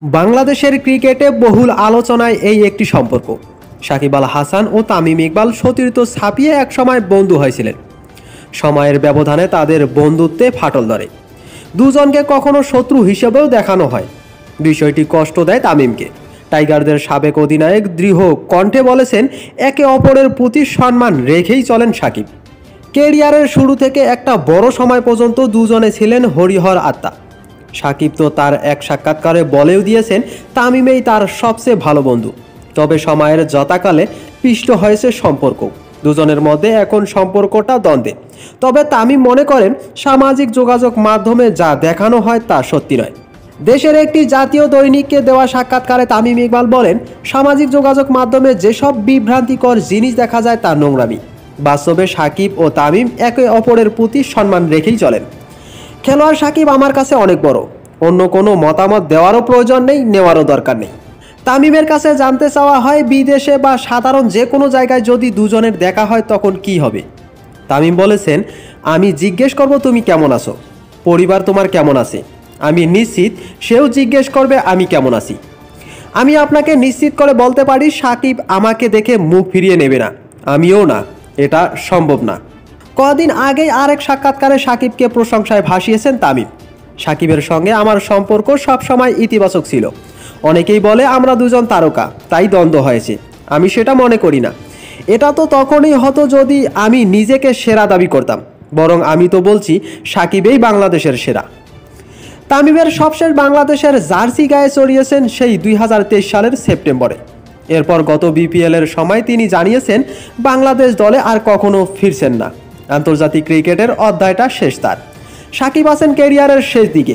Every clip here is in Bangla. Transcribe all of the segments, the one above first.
বাংলাদেশের ক্রিকেটে বহুল আলোচনায় এই একটি সম্পর্ক। সাকিব আল হাসান ও তামিম ইকবাল সতীর্থ ছাপিয়ে একসময় বন্ধু হয়েছিলেন। সময়ের ব্যবধানে তাদের বন্ধুত্বে ফাটল ধরে। দুজনকে কখনো শত্রু হিসেবেও দেখানো হয়। বিষয়টি কষ্ট দেয় তামিমকে। টাইগারদের সাবেক অধিনায়ক দৃঢ় কণ্ঠে বলেছেন, একে অপরের প্রতি সম্মান রেখেই চলেন সাকিব। কেরিয়ারের শুরু থেকে একটা বড় সময় পর্যন্ত দুজনে ছিলেন হরিহর আত্মা। সাকিব তো তার এক সাক্ষাৎকারে বলেও দিয়েছেন, তামিমেই তার সবচেয়ে ভালো বন্ধু। তবে সময়ের যথাকালে পিষ্ট হয়েছে সম্পর্ক। দুজনের মধ্যে এখন সম্পর্কটা দ্বন্দ্বে। তবে তামিম মনে করেন, সামাজিক যোগাযোগ মাধ্যমে যা দেখানো হয় তা সত্যি নয়। দেশের একটি জাতীয় দৈনিককে দেওয়া সাক্ষাৎকারে তামিম ইকবাল বলেন, সামাজিক যোগাযোগ মাধ্যমে যেসব বিভ্রান্তিকর জিনিস দেখা যায় তা নোংরামি। বাস্তবে সাকিব ও তামিম একে অপরের প্রতি সম্মান রেখেই চলেন। খেলোয়াড় সাকিব আমার কাছে অনেক বড়, অন্য কোনো মতামত দেওয়ারও প্রয়োজন নেই, নেওয়ারও দরকার নেই। তামিমের কাছে জানতে চাওয়া হয়, বিদেশে বা সাধারণ যে কোনো জায়গায় যদি দুজনের দেখা হয় তখন কি হবে। তামিম বলেছেন, আমি জিজ্ঞেস করব তুমি কেমন আছো, পরিবার তোমার কেমন আছে। আমি নিশ্চিত সেও জিজ্ঞেস করবে আমি কেমন আছি। আমি আপনাকে নিশ্চিত করে বলতে পারি, সাকিব আমাকে দেখে মুখ ফিরিয়ে নেবে না, আমিও না, এটা সম্ভব না। কদিন আগেই আরেক সাক্ষাৎকারে সাকিবকে প্রশংসায় ভাসিয়েছেন তামিম। সাকিবের সঙ্গে আমার সম্পর্ক সবসময় ইতিবাচক ছিল। অনেকেই বলে আমরা দুজন তারকা, তাই দ্বন্দ্ব হয়েছে। আমি সেটা মনে করি না। এটা তো তখনই হতো যদি আমি নিজেকে সেরা দাবি করতাম। বরং আমি তো বলছি, সাকিবেই বাংলাদেশের সেরা। তামিমের সবশেষ বাংলাদেশের জার্সি গায়ে চড়িয়েছেন সেই 2023 সালের সেপ্টেম্বরে। এরপর গত বিপিএলের সময় তিনি জানিয়েছেন, বাংলাদেশ দলে আর কখনো ফিরছেন না। আন্তর্জাতিক ক্রিকেটের অধ্যায়টা শেষ তার। সাকিব আছেন ক্যারিয়ারের শেষ দিকে।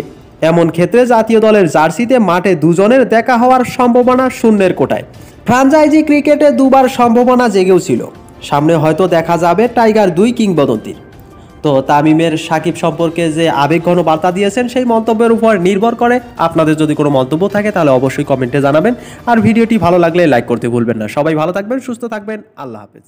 এমন ক্ষেত্রে জাতীয় দলের জার্সিতে মাঠে দুজনের দেখা হওয়ার সম্ভাবনা শূন্যের কোটায়। ফ্রাঞ্চাইজি ক্রিকেটে দুবার সম্ভাবনা জেগেও ছিল। সামনে হয়তো দেখা যাবে টাইগার 2 কিংবদন্তির। তো তামিমের সাকিব সম্পর্কে যে আবেগঘন বার্তা দিয়েছেন, সেই মন্তব্যের উপর নির্ভর করে আপনাদের যদি কোনো মন্তব্য থাকে তাহলে অবশ্যই কমেন্টে জানাবেন। আর ভিডিওটি ভালো লাগলে লাইক করতে ভুলবেন না। সবাই ভালো থাকবেন, সুস্থ থাকবেন, আল্লাহ হাফেজ।